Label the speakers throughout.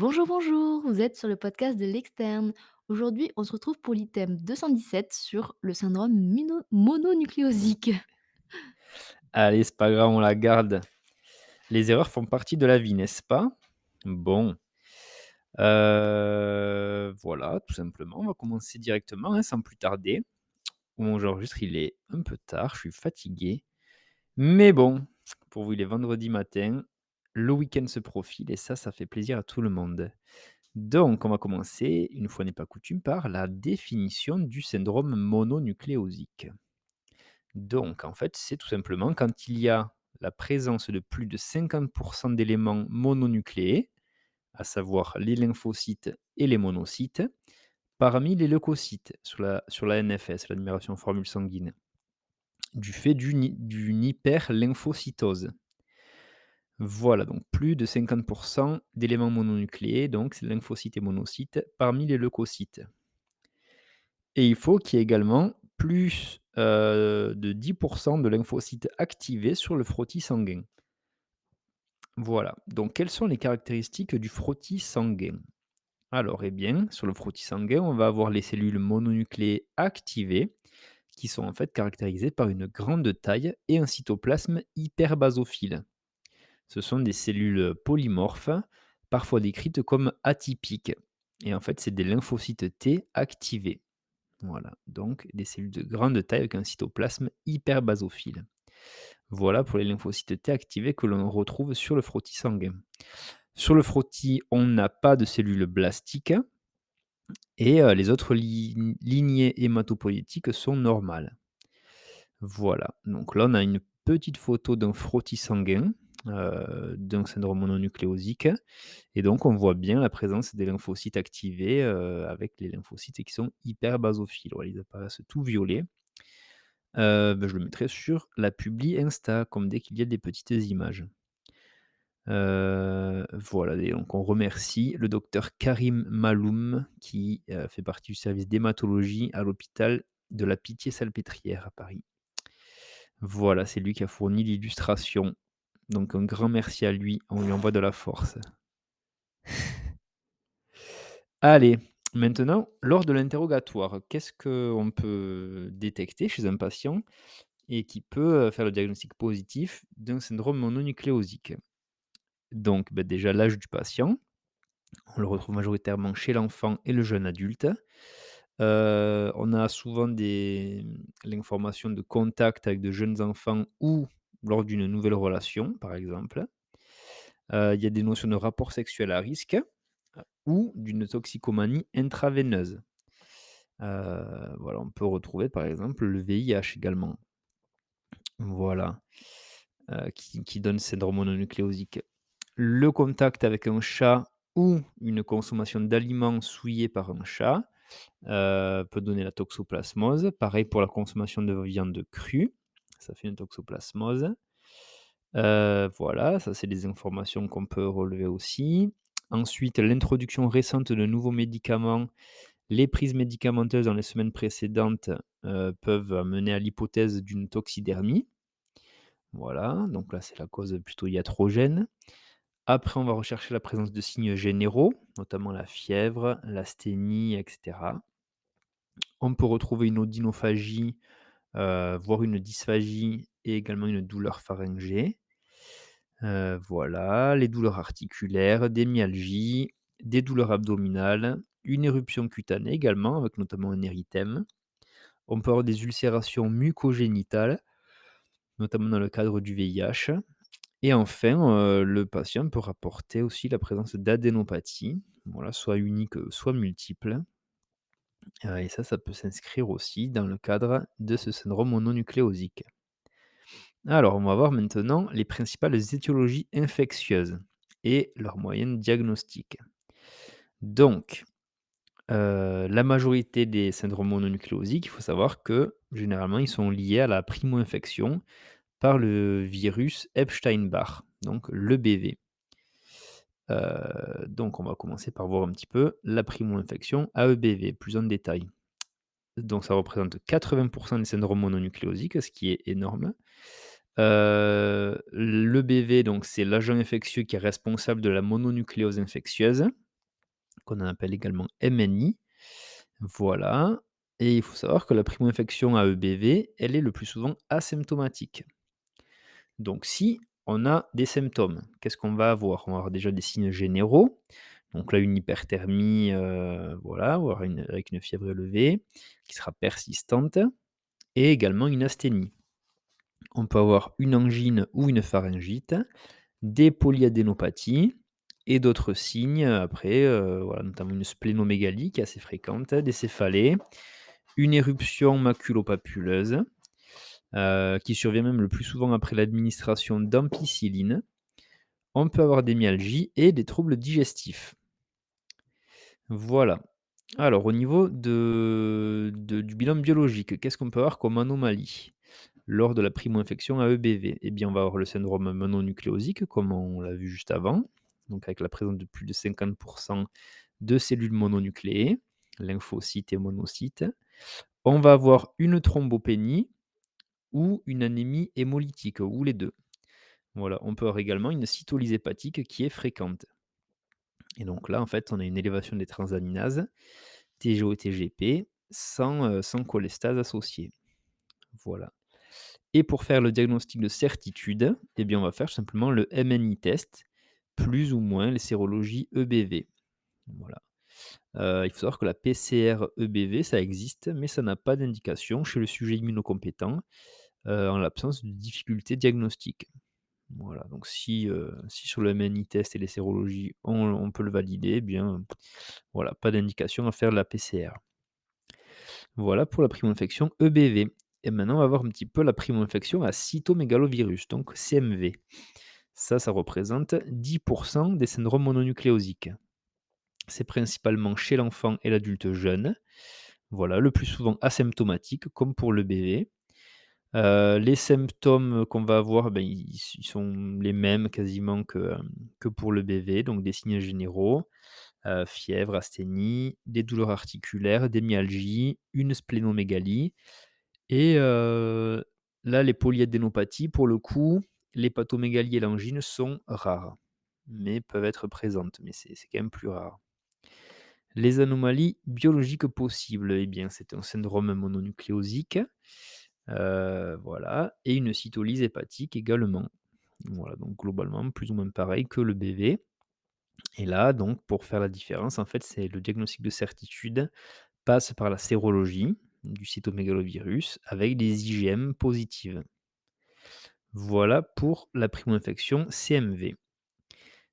Speaker 1: Bonjour, bonjour, vous êtes sur le podcast de l'externe. Aujourd'hui, on se retrouve pour l'item 217 sur le syndrome mononucléosique.
Speaker 2: Allez, c'est pas grave, on la garde. Les erreurs font partie de la vie, n'est-ce pas? Bon, voilà, tout simplement, on va commencer directement, hein, sans plus tarder. Bon, j'enregistre, il est un peu tard, je suis fatigué, mais bon, pour vous, il est vendredi matin, le week-end se profile et ça fait plaisir à tout le monde. Donc, on va commencer, une fois n'est pas coutume, par la définition du syndrome mononucléosique. Donc, en fait, c'est tout simplement quand il y a la présence de plus de 50% d'éléments mononucléés, à savoir les lymphocytes et les monocytes, parmi les leucocytes sur la NFS, la numération formule sanguine, du fait d'une hyperlymphocytose. Voilà, donc plus de 50% d'éléments mononucléés, donc c'est lymphocytes et monocytes, parmi les leucocytes. Et il faut qu'il y ait également plus de 10% de lymphocytes activés sur le frottis sanguin. Voilà. Donc, quelles sont les caractéristiques du frottis sanguin? Alors, eh bien, sur le frottis sanguin, on va avoir les cellules mononucléées activées, qui sont en fait caractérisées par une grande taille et un cytoplasme hyperbasophile. Ce sont des cellules polymorphes, parfois décrites comme atypiques. Et en fait, c'est des lymphocytes T activés. Voilà, donc des cellules de grande taille avec un cytoplasme hyperbasophile. Voilà pour les lymphocytes T activés que l'on retrouve sur le frottis sanguin. Sur le frottis, on n'a pas de cellules blastiques et les autres lignées hématopoïétiques sont normales. Voilà, donc là on a une petite photo d'un frottis sanguin, d'un syndrome mononucléosique et donc on voit bien la présence des lymphocytes activés, avec les lymphocytes qui sont hyperbasophiles. Voilà, ils apparaissent tout violets. Je le mettrai sur la publi Insta, comme dès qu'il y a des petites images. Voilà et donc on remercie le docteur Karim Maloum qui, fait partie du service d'hématologie à l'hôpital de la Pitié-Salpêtrière à Paris. Voilà, c'est lui qui a fourni l'illustration. Donc un grand merci à lui, on lui envoie de la force. Allez, maintenant, lors de l'interrogatoire, qu'est-ce qu'on peut détecter chez un patient et qui peut, faire le diagnostic positif d'un syndrome mononucléosique? Donc, bah, déjà l'âge du patient, on le retrouve majoritairement chez l'enfant et le jeune adulte. On a souvent l'information de contact avec de jeunes enfants ou lors d'une nouvelle relation, par exemple. Il y a des notions de rapport sexuel à risque, ou d'une toxicomanie intraveineuse. Voilà, on peut retrouver, par exemple, le VIH également. Voilà, qui donne syndrome mononucléosique. Le contact avec un chat ou une consommation d'aliments souillés par un chat, peut donner la toxoplasmose. Pareil pour la consommation de viande crue, ça fait une toxoplasmose. Voilà, ça c'est des informations qu'on peut relever aussi. Ensuite, l'introduction récente de nouveaux médicaments, les prises médicamenteuses dans les semaines précédentes, peuvent amener à l'hypothèse d'une toxidermie. Voilà, donc là c'est la cause plutôt iatrogène. Après, on va rechercher la présence de signes généraux, notamment la fièvre, l'asthénie, et cetera. On peut retrouver une odynophagie, voire une dysphagie et également une douleur pharyngée. Voilà, les douleurs articulaires, des myalgies, des douleurs abdominales, une éruption cutanée également, avec notamment un érythème. On peut avoir des ulcérations mucogénitales, notamment dans le cadre du VIH. Et enfin, le patient peut rapporter aussi la présence d'adénopathie, voilà, soit unique, soit multiple. Et ça peut s'inscrire aussi dans le cadre de ce syndrome mononucléosique. Alors, on va voir maintenant les principales étiologies infectieuses et leurs moyens diagnostiques. Donc, la majorité des syndromes mononucléosiques, il faut savoir que, généralement, ils sont liés à la primo-infection par le virus Epstein-Barr, donc l'EBV. Donc on va commencer par voir un petit peu la primo-infection AEBV, plus en détail. Donc ça représente 80% des syndromes mononucléosiques, ce qui est énorme. L'EBV, donc c'est l'agent infectieux qui est responsable de la mononucléose infectieuse. qu'on appelle également MNI. Voilà, et il faut savoir que la primo-infection à EBV, elle est le plus souvent asymptomatique. Donc si on a des symptômes, qu'est-ce qu'on va avoir? On va avoir déjà des signes généraux, donc là une hyperthermie, voilà, voire avec une fièvre élevée qui sera persistante, et également une asthénie. On peut avoir une angine ou une pharyngite, des polyadénopathies et d'autres signes après, voilà, notamment une splénomégalie qui est assez fréquente, des céphalées, une éruption maculopapuleuse, qui survient même le plus souvent après l'administration d'ampicilline. On peut avoir des myalgies et des troubles digestifs. Voilà. Alors au niveau du bilan biologique, qu'est-ce qu'on peut avoir comme anomalie lors de la primo-infection à EBV? Eh bien, on va avoir le syndrome mononucléosique, comme on l'a vu juste avant, donc avec la présence de plus de 50 de cellules mononucléées, lymphocytes et monocytes. On va avoir une thrombopénie ou une anémie hémolytique, ou les 2. Voilà, on peut avoir également une cytolyse hépatique qui est fréquente. Et donc là, en fait, on a une élévation des transaminases, TGO et TGP, sans cholestase associée. Voilà. Et pour faire le diagnostic de certitude, eh bien, on va faire simplement le MNI test, plus ou moins les sérologies EBV. Voilà. Il faut savoir que la PCR EBV, ça existe, mais ça n'a pas d'indication chez le sujet immunocompétent, en l'absence de difficultés diagnostiques. Voilà, donc si sur le MNI test et les sérologies, on peut le valider, eh bien, voilà, pas d'indication à faire de la PCR. Voilà pour la primo-infection EBV. Et maintenant, on va voir un petit peu la primo-infection à cytomégalovirus, donc CMV. Ça représente 10 des syndromes mononucléosiques. C'est principalement chez l'enfant et l'adulte jeune. Voilà, le plus souvent asymptomatique, comme pour l'EBV. Les symptômes qu'on va avoir, ben, ils sont les mêmes quasiment que pour le BV, donc des signes généraux, fièvre, asthénie, des douleurs articulaires, des myalgies, une splénomégalie et là, les polyadénopathies, pour le coup, l'hépatomégalie et l'angine sont rares, mais peuvent être présentes, mais c'est quand même plus rare. Les anomalies biologiques possibles, eh bien, c'est un syndrome mononucléosique, voilà, et une cytolyse hépatique également. Voilà, donc globalement, plus ou moins pareil que le BV. Et là, donc, pour faire la différence, en fait, c'est le diagnostic de certitude passe par la sérologie du cytomégalovirus avec des IgM positives. Voilà pour la primo-infection CMV.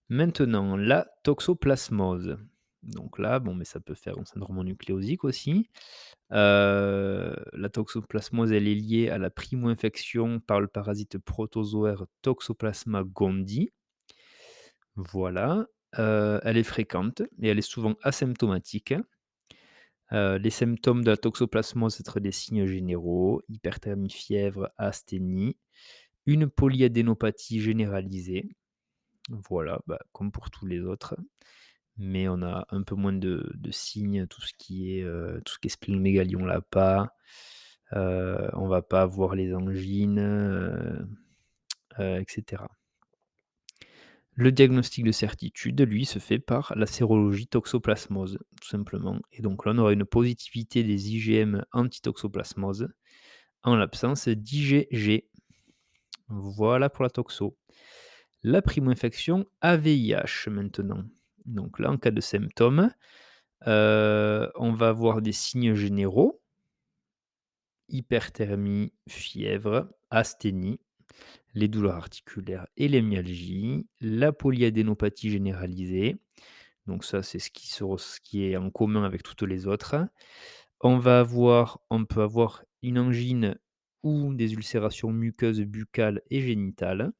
Speaker 2: Maintenant, la toxoplasmose. Donc là, bon, mais ça peut faire un syndrome nucléosique aussi. La toxoplasmose, elle est liée à la primo-infection par le parasite protozoaire Toxoplasma gondii. Voilà, elle est fréquente et elle est souvent asymptomatique. Les symptômes de la toxoplasmose, c'est être des signes généraux, hyperthermie, fièvre, asthénie, une polyadénopathie généralisée. Voilà, bah, comme pour tous les autres, mais on a un peu moins de signes, tout ce qui est splénomégalie, on l'a pas, on va pas avoir les angines, et cetera. Le diagnostic de certitude, lui, se fait par la sérologie toxoplasmose, tout simplement, et donc là, on aura une positivité des IgM anti-toxoplasmose en l'absence d'IgG. Voilà pour la toxo. La primo-infection AVIH maintenant. Donc là, en cas de symptômes, on va avoir des signes généraux, hyperthermie, fièvre, asthénie, les douleurs articulaires et les myalgies, la polyadénopathie généralisée. Donc ça, c'est ce qui est en commun avec toutes les autres. On peut avoir une angine ou des ulcérations muqueuses buccales et génitales.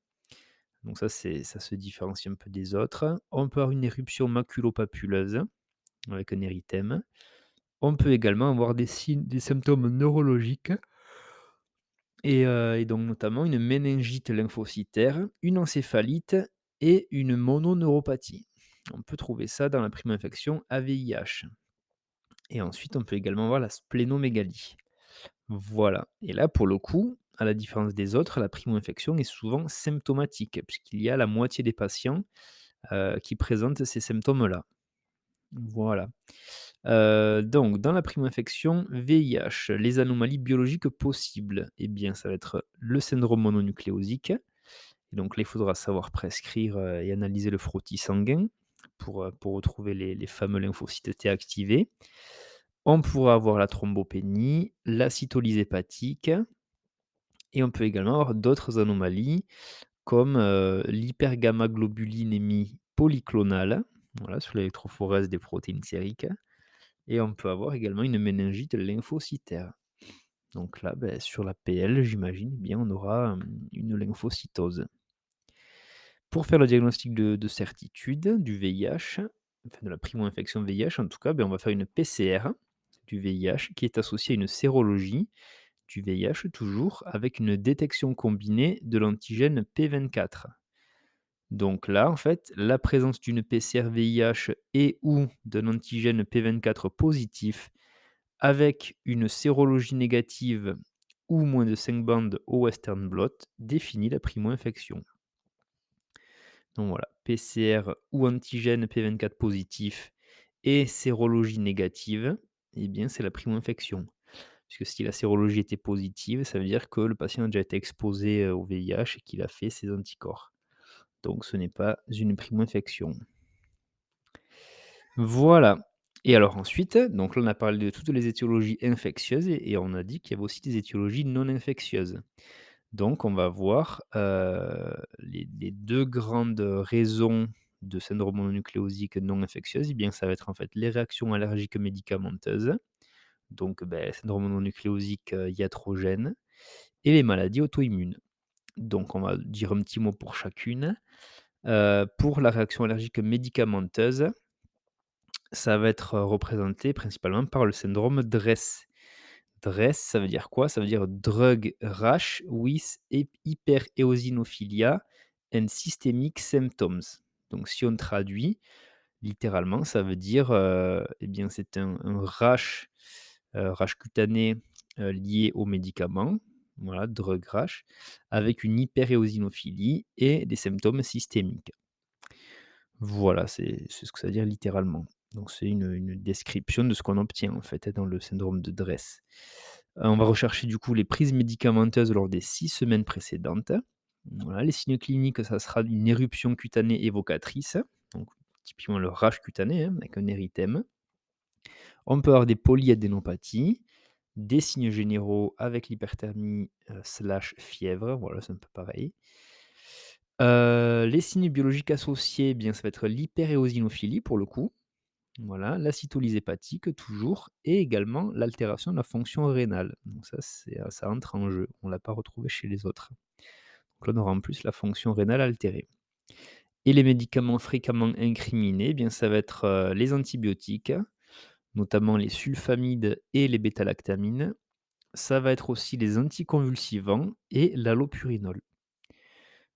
Speaker 2: Donc ça se différencie un peu des autres. On peut avoir une éruption maculopapuleuse avec un érythème. On peut également avoir des symptômes neurologiques et donc notamment une méningite lymphocytaire, une encéphalite et une mononeuropathie. On peut trouver ça dans la prime infection AVIH. Et ensuite, on peut également avoir la splénomégalie. Voilà. Et là, pour le coup, à la différence des autres, la primo-infection est souvent symptomatique, puisqu'il y a la moitié des patients qui présentent ces symptômes-là. Voilà. Donc dans la primo-infection VIH, les anomalies biologiques possibles, eh bien, ça va être le syndrome mononucléosique. Et donc là, il faudra savoir prescrire, et analyser le frottis sanguin pour retrouver les fameux lymphocytes T activés. On pourra avoir la thrombopénie, la cytolyse hépatique et on peut également avoir d'autres anomalies comme, l'hypergammaglobulinémie polyclonale, voilà, sur l'électrophorèse des protéines sériques et on peut avoir également une méningite lymphocytaire. Donc là, beh, sur la PL, j'imagine, eh bien, on aura, une lymphocytose. Pour faire le diagnostic de certitude du VIH, enfin de la primo-infection VIH en tout cas, ben, on va faire une PCR du VIH qui est associée à une sérologie du VIH toujours avec une détection combinée de l'antigène P24. Donc là, en fait, la présence d'une PCR VIH et ou d'un antigène P24 positif avec une sérologie négative ou moins de 5 bandes au Western blot définit la primo-infection. Donc voilà, PCR ou antigène P24 positif et sérologie négative, eh bien c'est la primo-infection. Puisque si la sérologie était positive, ça veut dire que le patient a déjà été exposé au VIH et qu'il a fait ses anticorps. Donc ce n'est pas une primo-infection. Voilà. Et alors ensuite, donc là on a parlé de toutes les étiologies infectieuses et on a dit qu'il y avait aussi des étiologies non infectieuses. Donc on va voir, les 2 grandes raisons de syndrome mononucléosique non infectieuse, eh bien ça va être en fait les réactions allergiques médicamenteuses, donc syndrome mononucléosique, iatrogène et les maladies auto-immunes. Donc on va dire un petit mot pour chacune. Pour la réaction allergique médicamenteuse, ça va être, représenté principalement par le syndrome DRESS. DRESS, ça veut dire quoi? Ça veut dire Drug Rash with Hypereosinophilia and Systemic Symptoms. Donc si on traduit, littéralement, ça veut dire, eh bien, c'est un rash, rash cutané, lié aux médicaments, voilà, drug rash, avec une hyperéosinophilie et des symptômes systémiques. Voilà, c'est ce que ça veut dire littéralement. Donc c'est une description de ce qu'on obtient en fait, dans le syndrome de Dress. On va rechercher du coup les prises médicamenteuses lors des 6 semaines précédentes. Voilà, les signes cliniques, ça sera une éruption cutanée évocatrice, donc typiquement le rash cutané, hein, avec un érythème. On peut avoir des polyadénopathies, des signes généraux avec l'hyperthermie, slash fièvre, voilà, c'est un peu pareil. Les signes biologiques associés, eh bien, ça va être l'hyperéosinophilie pour le coup, voilà, la cytolyse hépatique toujours et également l'altération de la fonction rénale. Donc ça, ça entre en jeu, on ne l'a pas retrouvé chez les autres. Donc là, on aura en plus la fonction rénale altérée et les médicaments fréquemment incriminés, eh bien, ça va être, les antibiotiques, notamment les sulfamides et les bêta-lactamines. Ça va être aussi les anticonvulsivants et l'allopurinol.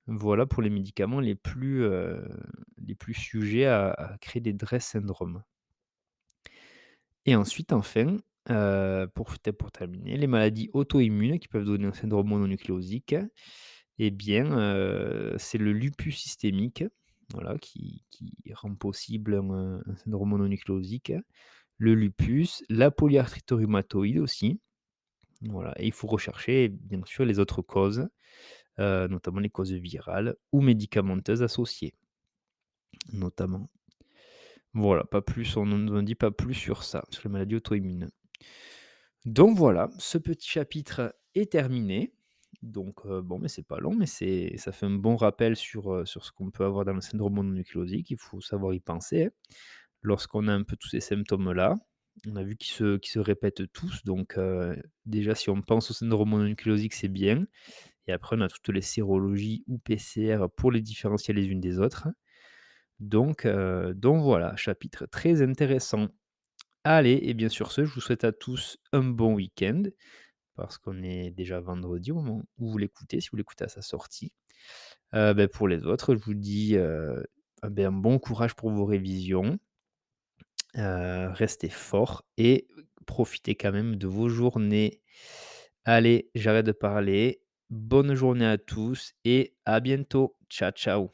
Speaker 2: Voilà pour les médicaments les plus sujets à créer des DRESS syndrome. Et ensuite, enfin, pour terminer, les maladies auto-immunes qui peuvent donner un syndrome mononucléosique, eh bien, c'est le lupus systémique, voilà, qui rend possible un syndrome mononucléosique. Le lupus, la polyarthrite rhumatoïde aussi, voilà et il faut rechercher bien sûr les autres causes, notamment les causes virales ou médicamenteuses associées, notamment. Voilà, pas plus, on nous en dit pas plus sur ça, sur les maladies auto-immunes. Donc voilà, ce petit chapitre est terminé. Donc bon, mais c'est pas long, mais ça fait un bon rappel sur ce qu'on peut avoir dans le syndrome mononucléosique. Il faut savoir y penser, hein, lorsqu'on a un peu tous ces symptômes-là. On a vu qu'ils se répètent tous, donc déjà si on pense au syndrome mononucléosique, c'est bien et après on a toutes les sérologies ou PCR pour les différencier les unes des autres. Donc voilà, chapitre très intéressant. Allez et bien sur ce, je vous souhaite à tous un bon week-end, parce qu'on est déjà vendredi au moment où vous l'écoutez, si vous l'écoutez à sa sortie. Pour les autres, je vous dis, un bon courage pour vos révisions, restez forts et profitez quand même de vos journées. Allez, j'arrête de parler. Bonne journée à tous et à bientôt. Ciao, ciao.